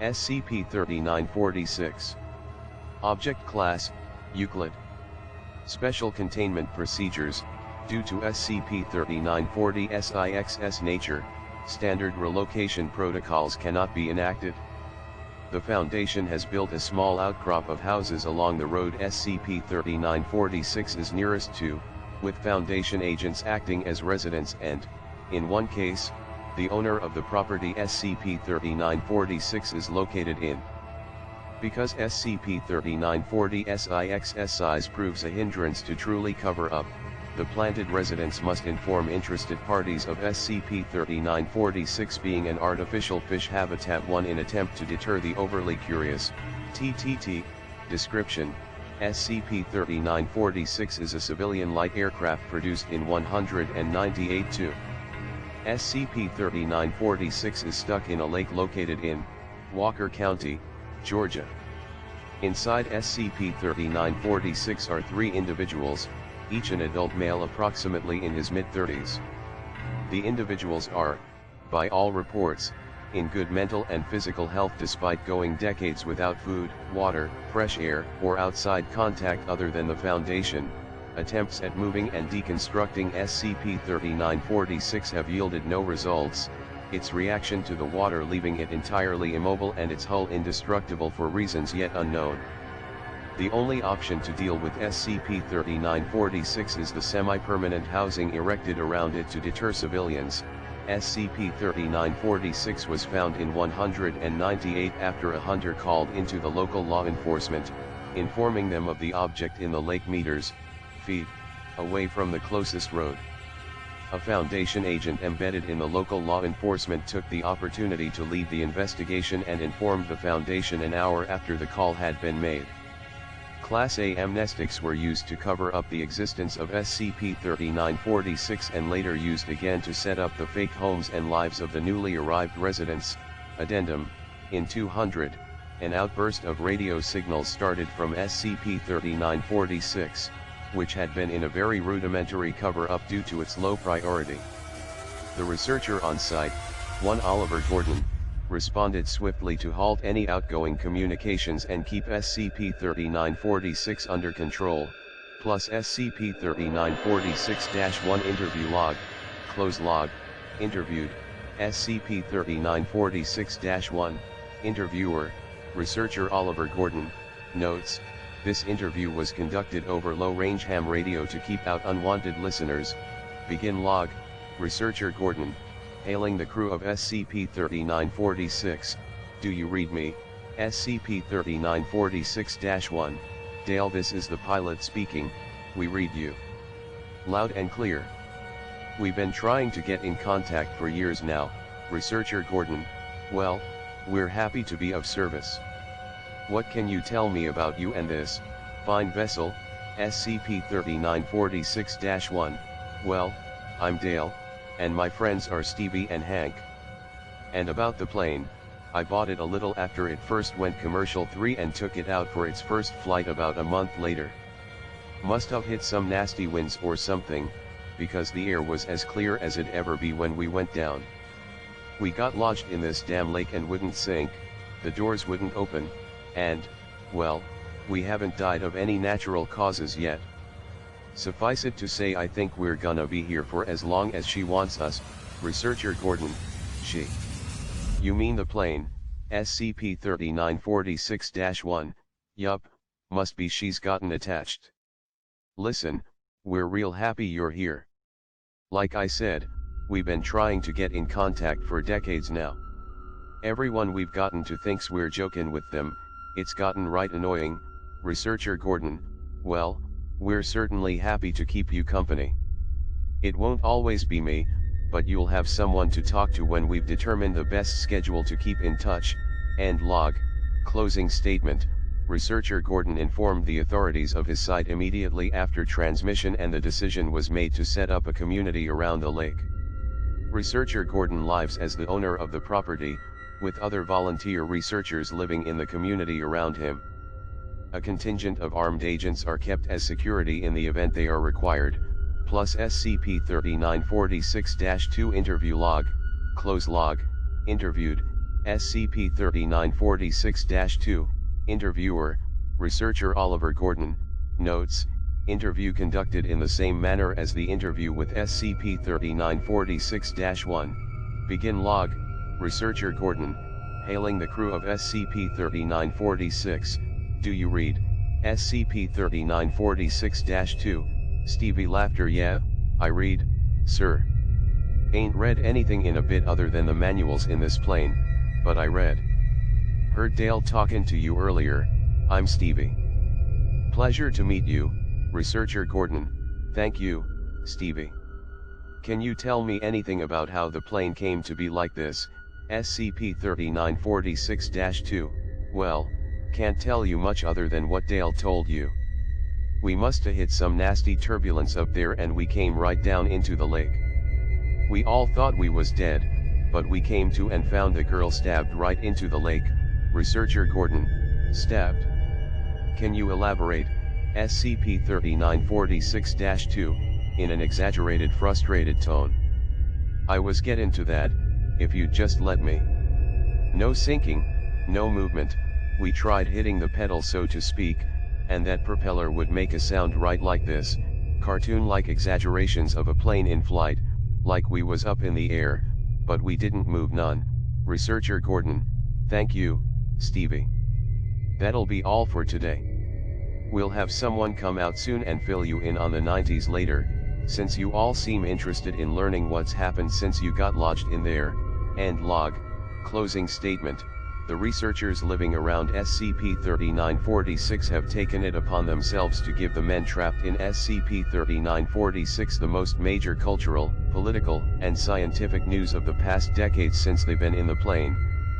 SCP-3946. Object Class, Euclid. Special Containment Procedures. Due to SCP-3946's nature, standard relocation protocols cannot be enacted. The Foundation has built a small outcrop of houses along the road SCP-3946 is nearest to, with Foundation agents acting as residents and, in one case, the owner of the property SCP-3946 is located in. Because SCP-3946's size proves a hindrance to truly cover up, the planted residents must inform interested parties of SCP-3946 being an artificial fish habitat. 1 In attempt to deter the overly curious, TTT, description, SCP-3946 is a civilian light aircraft produced in 198-2. SCP-3946 is stuck in a lake located in Walker County, Georgia. Inside SCP-3946 are 3 individuals, each an adult male approximately in his mid-30s. The individuals are, by all reports, in good mental and physical health despite going decades without food, water, fresh air, or outside contact other than the Foundation. Attempts at moving and deconstructing SCP-3946 have yielded no results, its reaction to the water leaving it entirely immobile and its hull indestructible for reasons yet unknown. The only option to deal with SCP-3946 is the semi-permanent housing erected around it to deter civilians. SCP-3946 was found in 198 after a hunter called into the local law enforcement, informing them of the object in the lake meters, feet, away from the closest road. A Foundation agent embedded in the local law enforcement took the opportunity to lead the investigation and informed the Foundation an hour after the call had been made. Class A amnestics were used to cover up the existence of SCP-3946 and later used again to set up the fake homes and lives of the newly arrived residents. Addendum, in 200, an outburst of radio signals started from SCP-3946, which had been in a very rudimentary cover-up due to its low priority. The researcher on site, one Oliver Gordon, responded swiftly to halt any outgoing communications and keep SCP-3946 under control, plus SCP-3946-1 interview log, close log, interviewed, SCP-3946-1, interviewer, researcher Oliver Gordon, notes, this interview was conducted over low-range ham radio to keep out unwanted listeners. Begin log, researcher Gordon, hailing the crew of SCP-3946, do you read me, SCP-3946-1, Dale, this is the pilot speaking, we read you. Loud and clear. We've been trying to get in contact for years now, researcher Gordon, well, we're happy to be of service. What can you tell me about you and this fine vessel, SCP-3946-1, well, I'm Dale, and my friends are Stevie and Hank. And about the plane, I bought it a little after it first went commercial 3 and took it out for its first flight about a month later. Must have hit some nasty winds or something, because the air was as clear as it'd ever be when we went down. We got lodged in this damn lake and wouldn't sink, the doors wouldn't open, and, well, we haven't died of any natural causes yet. Suffice it to say I think we're gonna be here for as long as she wants us, researcher Gordon, she. You mean the plane, SCP-3946-1, yup, must be she's gotten attached. Listen, we're real happy you're here. Like I said, we've been trying to get in contact for decades now. Everyone we've gotten to thinks we're joking with them, it's gotten right annoying, researcher Gordon, well, we're certainly happy to keep you company. It won't always be me, but you'll have someone to talk to when we've determined the best schedule to keep in touch. End log, closing statement. Researcher Gordon informed the authorities of his site immediately after transmission and the decision was made to set up a community around the lake. Researcher Gordon lives as the owner of the property, with other volunteer researchers living in the community around him. A contingent of armed agents are kept as security in the event they are required, plus SCP-3946-2 interview log, close log, interviewed, SCP-3946-2, Interviewer, Researcher Oliver Gordon, Notes, interview conducted in the same manner as the interview with SCP-3946-1. Begin log, Researcher Gordon, hailing the crew of SCP-3946, do you read, SCP-3946-2, Stevie laughter yeah, I read, sir. Ain't read anything in a bit other than the manuals in this plane, but I read. Heard Dale talkin' to you earlier, I'm Stevie. Pleasure to meet you, Researcher Gordon, thank you, Stevie. Can you tell me anything about how the plane came to be like this, SCP-3946-2, well, can't tell you much other than what Dale told you. We musta hit some nasty turbulence up there and we came right down into the lake. We all thought we was dead, but we came to and found the girl stabbed right into the lake, Researcher Gordon, stabbed. Can you elaborate, SCP-3946-2, in an exaggerated frustrated tone? I was getting to that, if you'd just let me. No sinking, no movement, we tried hitting the pedal so to speak, and that propeller would make a sound right like this, cartoon-like exaggerations of a plane in flight, like we was up in the air, but we didn't move none, Researcher Gordon, thank you, Stevie. That'll be all for today. We'll have someone come out soon and fill you in on the 90s later, since you all seem interested in learning what's happened since you got lodged in there. End log, closing statement. The researchers living around SCP-3946 have taken it upon themselves to give the men trapped in SCP-3946 the most major cultural, political, and scientific news of the past decades since they've been in the plane,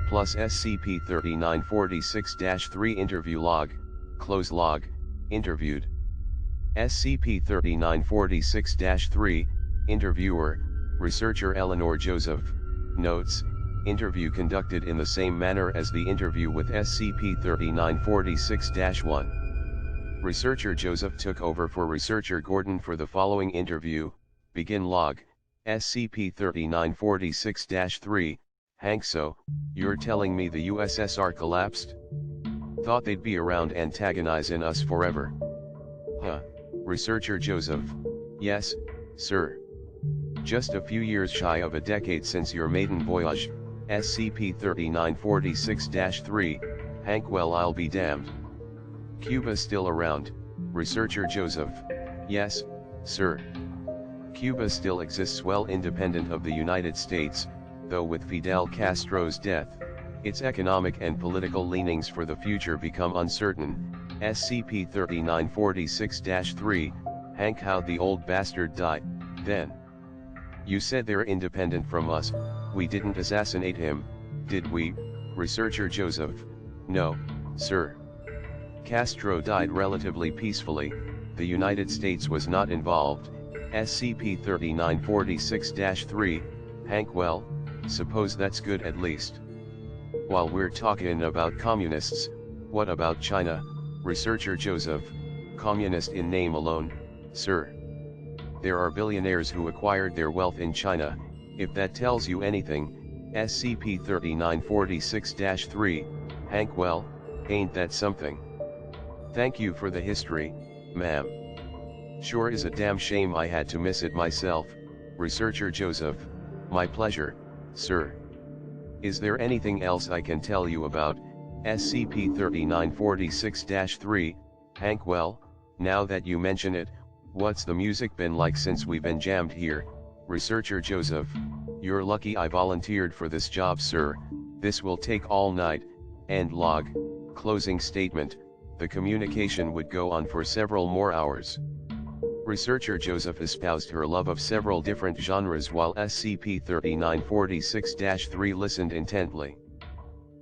plus SCP-3946-3 interview log, close log, interviewed. SCP-3946-3, Interviewer, Researcher Eleanor Joseph, Notes, interview conducted in the same manner as the interview with SCP-3946-1. Researcher Joseph took over for Researcher Gordon for the following interview. Begin log, SCP-3946-3, Hank, so, you're telling me the USSR collapsed? Thought they'd be around antagonizing us forever. Huh, Researcher Joseph, yes, sir. Just a few years shy of a decade since your maiden voyage, SCP-3946-3, Hank, well I'll be damned. Cuba still around, Researcher Joseph, yes, sir. Cuba still exists well independent of the United States, though with Fidel Castro's death, its economic and political leanings for the future become uncertain. SCP-3946-3, Hank, how'd the old bastard die, then? You said they're independent from us, we didn't assassinate him, did we, Researcher Joseph? No, sir. Castro died relatively peacefully, the United States was not involved. SCP-3946-3, Hank, well, suppose that's good at least. While we're talking about communists, what about China, Researcher Joseph? Communist in name alone, sir. There are billionaires who acquired their wealth in China, if that tells you anything. SCP-3946-3, Hank, well, ain't that something? Thank you for the history, ma'am. Sure is a damn shame I had to miss it myself, Researcher Joseph. My pleasure, sir. Is there anything else I can tell you about, SCP-3946-3, Hank? Well, now that you mention it, what's the music been like since we've been jammed here, Researcher Joseph? You're lucky I volunteered for this job, sir. This will take all night. End log, closing statement. The communication would go on for several more hours. Researcher Joseph espoused her love of several different genres while SCP-3946-3 listened intently.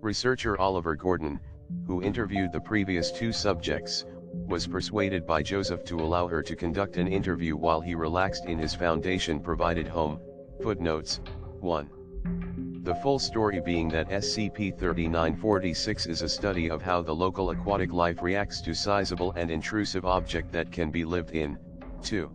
Researcher Oliver Gordon, who interviewed the previous two subjects, was persuaded by Joseph to allow her to conduct an interview while he relaxed in his Foundation-provided home. Footnotes 1. The full story being that SCP-3946 is a study of how the local aquatic life reacts to sizable and intrusive object that can be lived in. 2.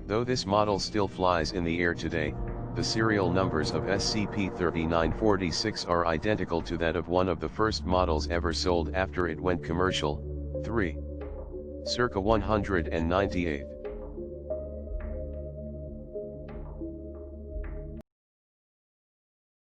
Though this model still flies in the air today, The serial numbers of SCP-3946 are identical to that of one of the first models ever sold after it went commercial, 3. Circa 198.